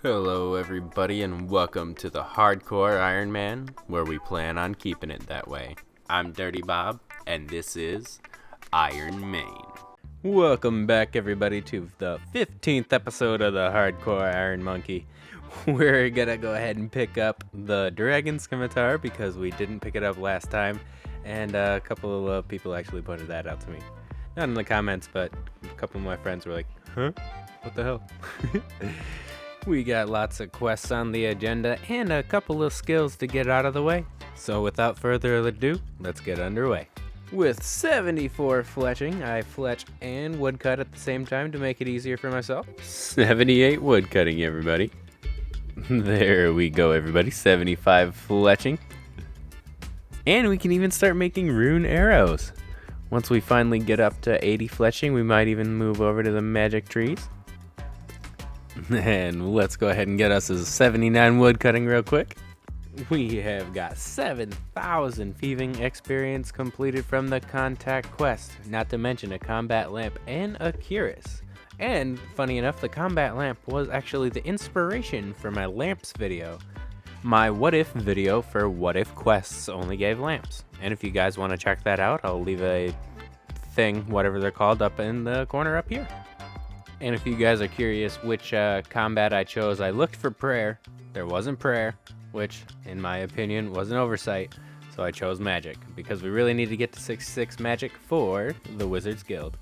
Hello everybody and welcome to the Hardcore Iron Man, where we plan on keeping it that way. I'm Dirty Bob, and this is Iron Main. Welcome back everybody to the 15th episode of the Hardcore Iron Monkey. We're gonna go ahead and pick up the Dragon Scimitar because we didn't pick it up last time, and a couple of people actually pointed that out to me. Not in the comments, but a couple of my friends were like, huh? What the hell? We got lots of quests on the agenda and a couple of skills to get out of the way. So without further ado, let's get underway. With 74 fletching, I fletch and woodcut at the same time to make it easier for myself. 78 woodcutting, everybody. There we go, everybody. 75 fletching. And we can even start making rune arrows. Once we finally get up to 80 fletching, we might even move over to the magic trees. And let's go ahead and get us a 79 wood cutting real quick. We have got 7,000 thieving experience completed from the contact quest, not to mention a combat lamp and a cuirass. And funny enough, the combat lamp was actually the inspiration for my lamps video. My what if video for what if quests only gave lamps. And if you guys want to check that out, I'll leave a thing, whatever they're called, up in the corner up here. And if you guys are curious which combat I chose, I looked for prayer. There wasn't prayer, which in my opinion was an oversight. So I chose magic because we really need to get to 66 magic for the Wizards Guild.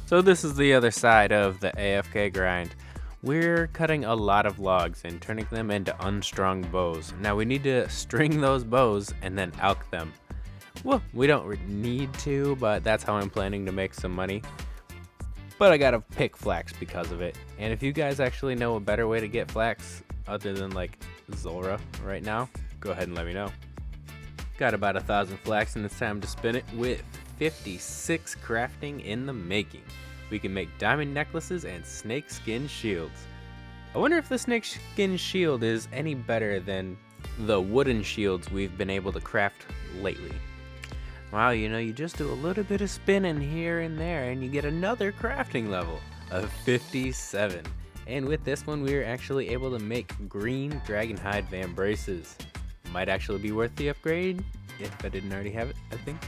So this is the other side of the AFK grind. We're cutting a lot of logs and turning them into unstrung bows. Now we need to string those bows and then elk them. Well, we don't need to, but that's how I'm planning to make some money. But I gotta pick flax because of it. And if you guys actually know a better way to get flax other than like Zora right now, go ahead and let me know. Got about 1,000 flax and it's time to spin it with 56 crafting in the making. We can make diamond necklaces and snake skin shields. I wonder if the snake skin shield is any better than the wooden shields we've been able to craft lately. Wow, you just do a little bit of spinning here and there and you get another crafting level of 57. And with this one, we are actually able to make green dragonhide vambraces. Might actually be worth the upgrade if I didn't already have it, I think.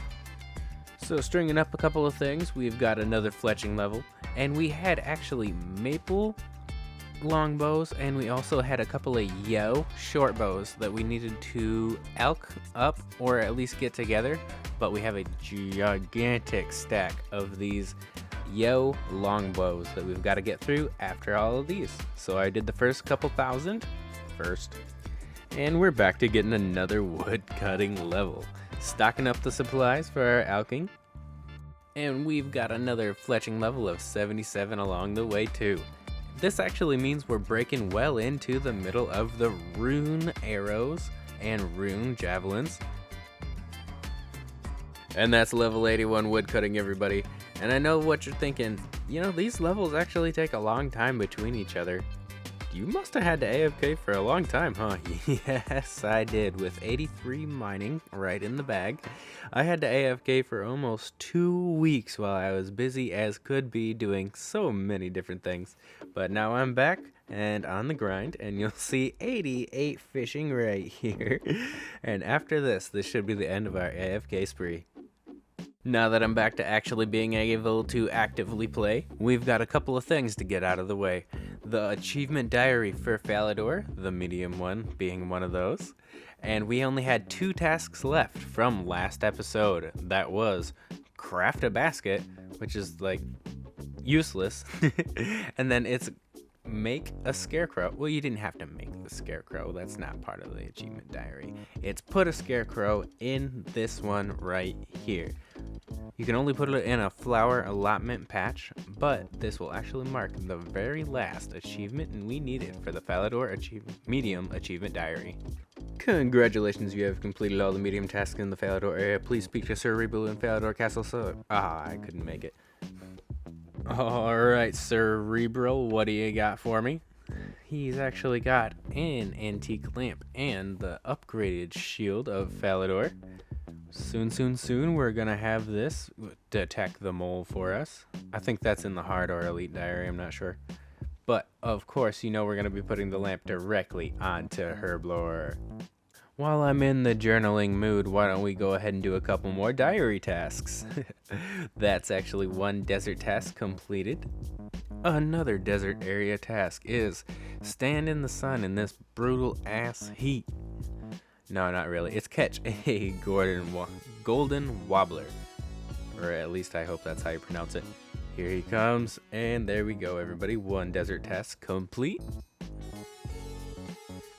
So stringing up a couple of things, we've got another fletching level, and we had actually maple longbows, and we also had a couple of yo short bows that we needed to elk up or at least get together, but we have a gigantic stack of these yo longbows that we've got to get through after all of these. So I did the first couple thousand first, and we're back to getting another wood cutting level. Stocking up the supplies for our elking. And we've got another fletching level of 77 along the way too. This actually means we're breaking well into the middle of the rune arrows and rune javelins. And that's level 81 wood cutting, everybody. And I know what you're thinking, these levels actually take a long time between each other. You must have had to AFK for a long time, huh? Yes, I did. With 83 mining right in the bag, I had to AFK for almost 2 weeks while I was busy as could be doing so many different things. But now I'm back and on the grind, and you'll see 88 fishing right here. And after this should be the end of our AFK spree. Now that I'm back to actually being able to actively play, we've got a couple of things to get out of the way. The achievement diary for Falador, the medium one, being one of those. And we only had 2 tasks left from last episode. That was craft a basket, which is like useless. And then it's make a scarecrow. Well, you didn't have to make the scarecrow. That's not part of the achievement diary. It's put a scarecrow in this one right here. You can only put it in a flower allotment patch, but this will actually mark the very last achievement and we need it for the Falador medium achievement diary. Congratulations, you have completed all the medium tasks in the Falador area. Please speak to Sir Rebel in Falador Castle. I couldn't make it. Alright, Cerebral, what do you got for me? He's actually got an antique lamp and the upgraded shield of Falador. Soon, we're gonna have this detect the mole for us. I think that's in the hard or elite diary, I'm not sure. But of course, you know we're going to be putting the lamp directly onto Herblore. While I'm in the journaling mood, why don't we go ahead and do a couple more diary tasks? That's actually one desert task completed. Another desert area task is stand in the sun in this brutal ass heat. No, not really. It's catch a golden wobbler. Or at least I hope that's how you pronounce it. Here he comes, and there we go, everybody. One desert task complete.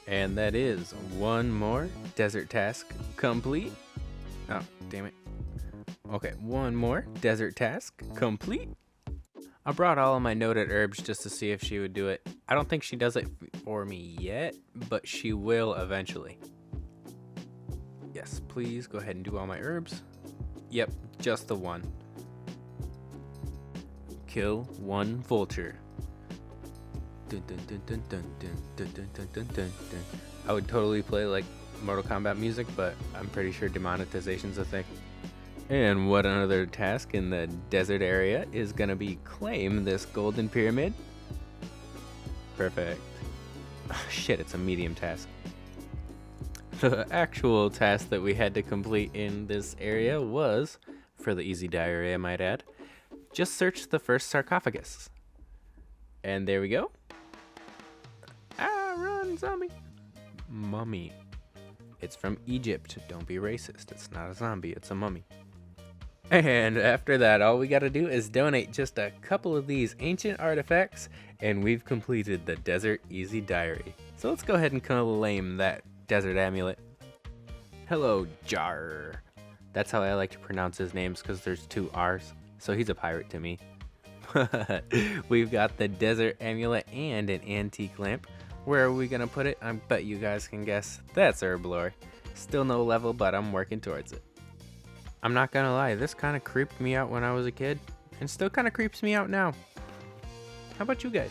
And that is one more desert task complete. Oh, damn it. Okay, one more desert task complete. I brought all of my noted herbs just to see if she would do it. I don't think she does it for me yet, but she will eventually. Yes, please go ahead and do all my herbs. Yep, just the one. Kill one vulture. I would totally play like Mortal Kombat music, but I'm pretty sure demonetization's a thing. And what another task in the desert area is gonna be claim this golden pyramid. Perfect. Oh, shit, it's a medium task. The actual task that we had to complete in this area was, for the easy diary I might add, just search the first sarcophagus. And there we go. Ah, run, zombie. Mummy. It's from Egypt. Don't be racist. It's not a zombie, it's a mummy. And after that, all we gotta do is donate just a couple of these ancient artifacts, and we've completed the Desert Easy Diary. So let's go ahead and claim that desert amulet. Hello, Jar. That's how I like to pronounce his names, because there's two R's. So he's a pirate to me. We've got the desert amulet and an antique lamp. Where are we gonna put it? I bet you guys can guess. That's Herblore. Still no level, but I'm working towards it. I'm not gonna lie, this kind of creeped me out when I was a kid, and still kind of creeps me out now. How about you guys?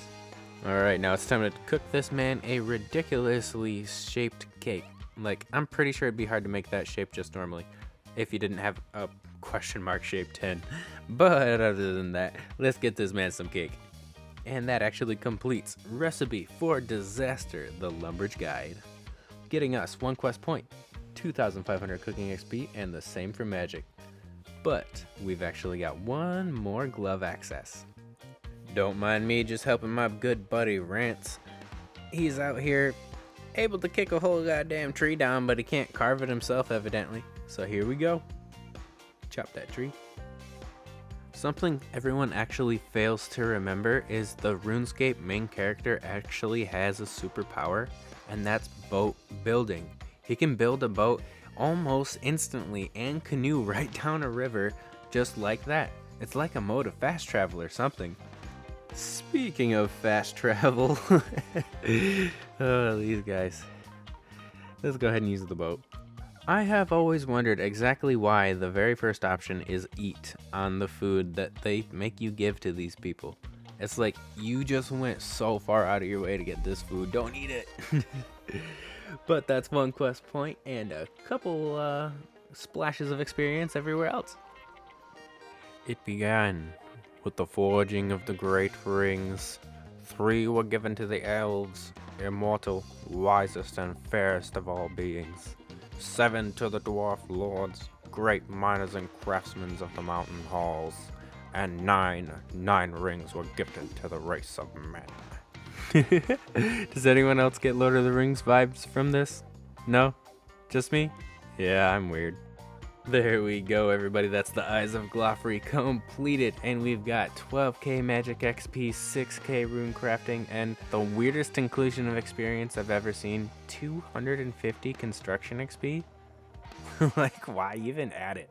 Alright, now it's time to cook this man a ridiculously shaped cake. Like, I'm pretty sure it'd be hard to make that shape just normally, if you didn't have a question mark shaped tin. But other than that, let's get this man some cake. And that actually completes Recipe for Disaster, the Lumber's Guide. Getting us 1 quest point, 2,500 cooking XP, and the same for magic. But we've actually got one more glove access. Don't mind me just helping my good buddy Rance. He's out here able to kick a whole goddamn tree down, but he can't carve it himself evidently. So here we go. Chop that tree. Something everyone actually fails to remember is the Runescape main character actually has a superpower, and that's boat building. He can build a boat almost instantly and canoe right down a river just like that. It's like a mode of fast travel or something. Speaking of fast travel, oh, these guys. Let's go ahead and use the boat. I have always wondered exactly why the very first option is eat on the food that they make you give to these people. It's like, you just went so far out of your way to get this food, don't eat it. But that's 1 quest point and a couple splashes of experience everywhere else. It began with the forging of the great rings. 3 were given to the elves, immortal, wisest and fairest of all beings. 7 to the dwarf lords, great miners and craftsmen of the mountain halls. And 9 rings were gifted to the race of men. Does anyone else get Lord of the Rings vibes from this? No? Just me? Yeah, I'm weird. There we go, everybody. That's the Eyes of Glofri completed, and we've got 12k magic XP, 6k rune crafting, and the weirdest inclusion of experience I've ever seen, 250 construction XP. Like, why even add it?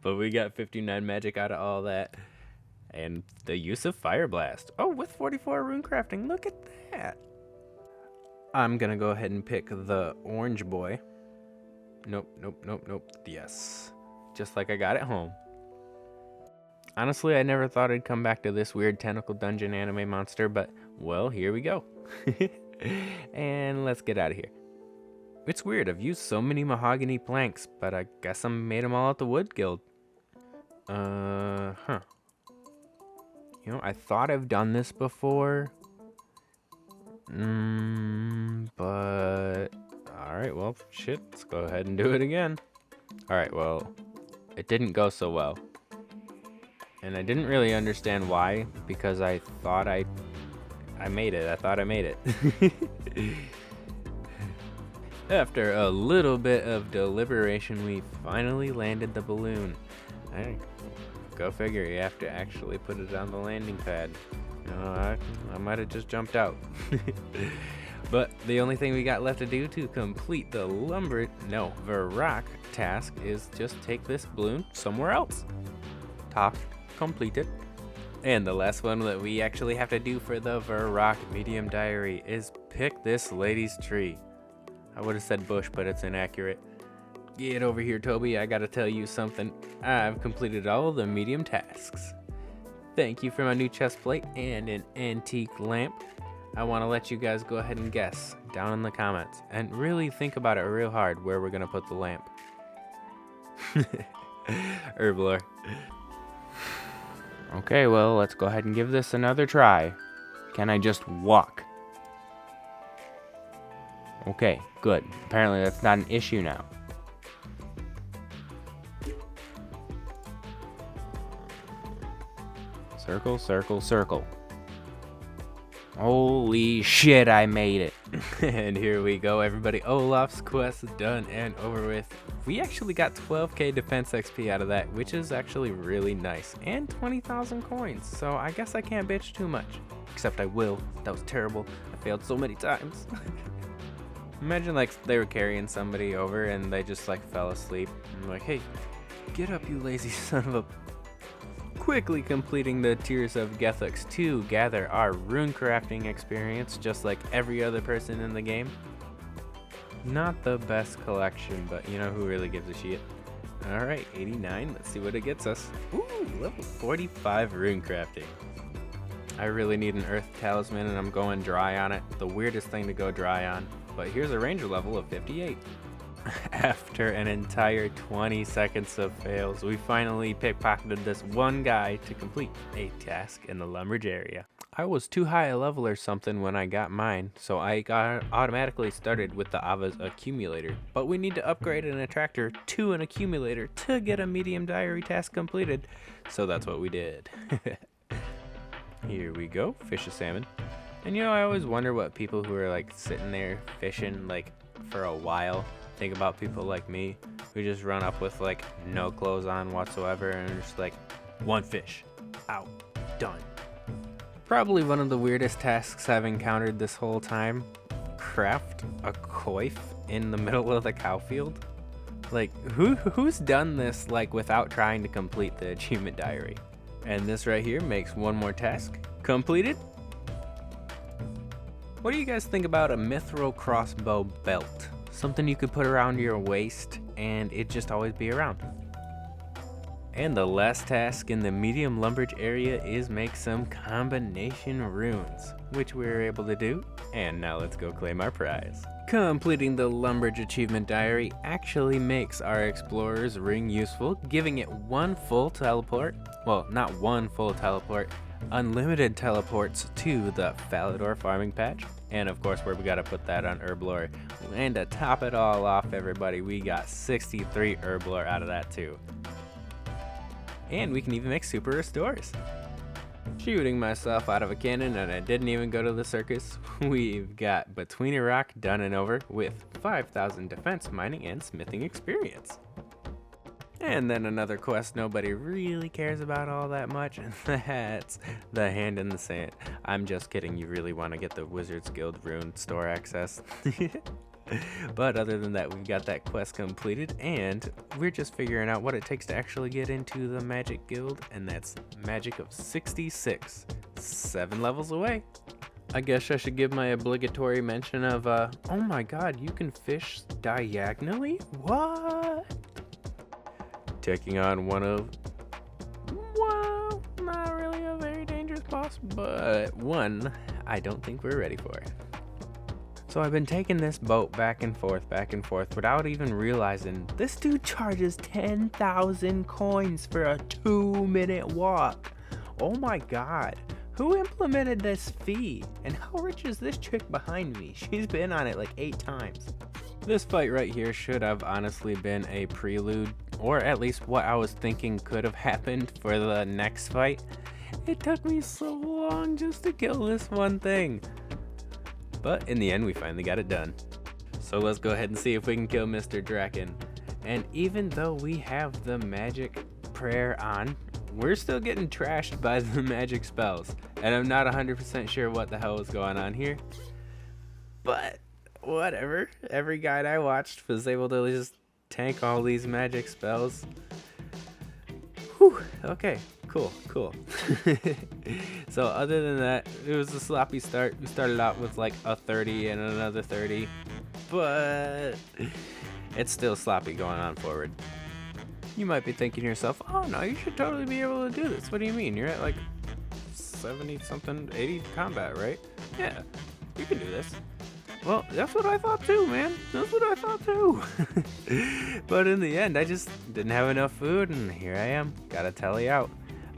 But we got 59 magic out of all that, and the use of Fire Blast. Oh, with 44 rune crafting, look at that. I'm gonna go ahead and pick the orange boy. Nope. Yes. Just like I got at home. Honestly, I never thought I'd come back to this weird tentacle dungeon anime monster, but, well, here we go. And let's get out of here. It's weird, I've used so many mahogany planks, but I guess I made them all at the Wood Guild. You know, I thought I've done this before, But alright, well, shit, let's go ahead and do it again. Alright, well, it didn't go so well. And I didn't really understand why, because I thought I made it. I thought I made it. After a little bit of deliberation, we finally landed the balloon. Hey, go figure, you have to actually put it on the landing pad. I might have just jumped out. But the only thing we got left to do to complete the Varrock task is just take this balloon somewhere else. Task completed. And the last one that we actually have to do for the Varrock medium diary is pick this lady's tree. I would have said bush, but it's inaccurate. Get over here, Toby. I gotta tell you something. I've completed all the medium tasks. Thank you for my new chest plate and an antique lamp. I want to let you guys go ahead and guess down in the comments and really think about it real hard where we're gonna put the lamp. Herblore. Okay, well, let's go ahead and give this another try. Can I just walk? Okay, good. Apparently that's not an issue now. Circle, circle, circle. Holy shit, I made it. And here we go, everybody. Olaf's quest is done and over with. We actually got 12k defense XP out of that, which is actually really nice. And 20,000 coins, so I guess I can't bitch too much. Except I will. That was terrible. I failed so many times. Imagine like they were carrying somebody over and they just like fell asleep. I'm like, hey, get up, you lazy son of a... Quickly completing the Tears of Gethux to gather our rune crafting experience, just like every other person in the game. Not the best collection, but you know who really gives a shit. Alright, 89, let's see what it gets us. Ooh, level 45 rune crafting. I really need an earth talisman and I'm going dry on it. The weirdest thing to go dry on. But here's a ranger level of 58. After an entire 20 seconds of fails, we finally pickpocketed this one guy to complete a task in the Lumbridge area. I was too high a level or something when I got mine, so I got automatically started with the Ava's accumulator. But we need to upgrade an attractor to an accumulator to get a medium diary task completed, so that's what we did. Here we go, fish a salmon. And you know, I always wonder what people who are like sitting there fishing like for a while think about. People like me who just run up with like no clothes on whatsoever and just like one fish, out, done. Probably one of the weirdest tasks I've encountered this whole time. Craft a coif in the middle of the cow field. Like who's done this like without trying to complete the achievement diary? And this right here makes one more task completed. What do you guys think about a mithril crossbow belt? Something you could put around your waist and it just always be around. And the last task in the medium Lumbridge area is make some combination runes, which we were able to do. And now let's go claim our prize. Completing the Lumbridge achievement diary actually makes our explorer's ring useful, giving it one full teleport. Well, not one full teleport, unlimited teleports to the Falador farming patch. And of course, where we gotta put that on Herblore. And to top it all off, everybody, we got 63 Herblore out of that too. And we can even make super restores. Shooting myself out of a cannon, and I didn't even go to the circus. We've got Between a Rock done and over with 5,000 defense, mining, and smithing experience. And then another quest nobody really cares about all that much, and that's the Hand in the Sand. I'm just kidding, you really want to get the Wizards Guild rune store access. But other than that, we've got that quest completed, and we're just figuring out what it takes to actually get into the Magic Guild, and that's Magic of 66, 7 levels away. I guess I should give my obligatory mention of, oh my god, you can fish diagonally? What? Taking on one of, well, not really a very dangerous boss, but one I don't think we're ready for. So I've been taking this boat back and forth without even realizing this dude charges 10,000 coins for a 2-minute walk. Oh my god. Who implemented this fee? And how rich is this chick behind me? She's been on it like 8 times. This fight right here should have honestly been a prelude, or at least what I was thinking could have happened for the next fight. It took me so long just to kill this one thing. But in the end, we finally got it done. So let's go ahead and see if we can kill Mr. Draken. And even though we have the magic prayer on, we're still getting trashed by the magic spells. And I'm not 100% sure what the hell was going on here. But whatever. Every guide I watched was able to just tank all these magic spells. Whew, okay, cool. So other than that, it was a sloppy start. We started out with like a 30 and another 30. But it's still sloppy going on forward. You might be thinking to yourself, oh no, you should totally be able to do this. What do you mean? You're at like 70 something, 80 combat, right? Yeah, you can do this. Well, that's what I thought too, man. That's what I thought too. But in the end, I just didn't have enough food, and here I am. Gotta tally out.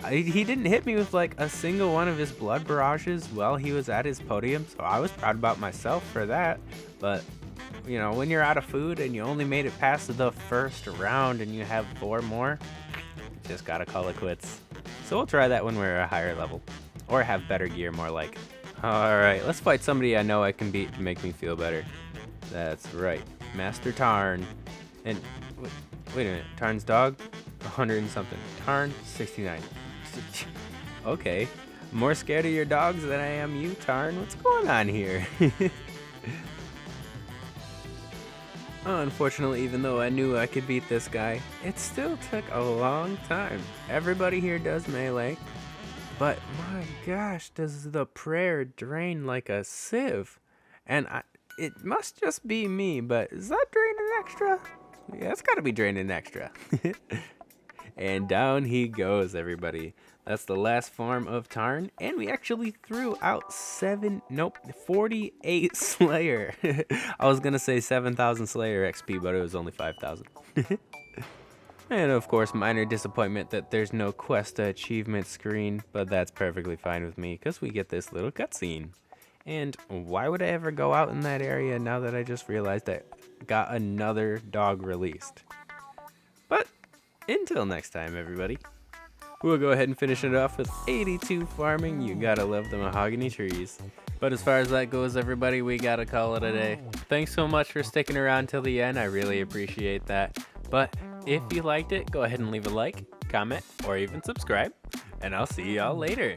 He didn't hit me with like a single one of his blood barrages while he was at his podium, so I was proud about myself for that. But you know, when you're out of food and you only made it past the first round and you have 4 more, you just gotta call it quits. So we'll try that when we're a higher level, or have better gear, more like. Alright, let's fight somebody I know I can beat to make me feel better. That's right, Master Tarn. And wait a minute, Tarn's dog? 100 and something. Tarn, 69. Okay, I'm more scared of your dogs than I am you, Tarn. What's going on here? Unfortunately, even though I knew I could beat this guy, it still took a long time. Everybody here does melee, but my gosh, does the prayer drain like a sieve? And it must just be me, but is that draining extra? Yeah, it's gotta be draining extra. And down he goes, everybody. That's the last form of Tarn, and we actually threw out 48 Slayer. I was gonna say 7,000 Slayer XP, but it was only 5,000. And of course, minor disappointment that there's no quest achievement screen, but that's perfectly fine with me, because we get this little cutscene. And why would I ever go out in that area now that I just realized I got another dog released? But until next time, everybody. We'll go ahead and finish it off with 82 farming. You gotta love the mahogany trees. But as far as that goes, everybody, we gotta call it a day. Thanks so much for sticking around till the end. I really appreciate that. But if you liked it, go ahead and leave a like, comment, or even subscribe. And I'll see y'all later.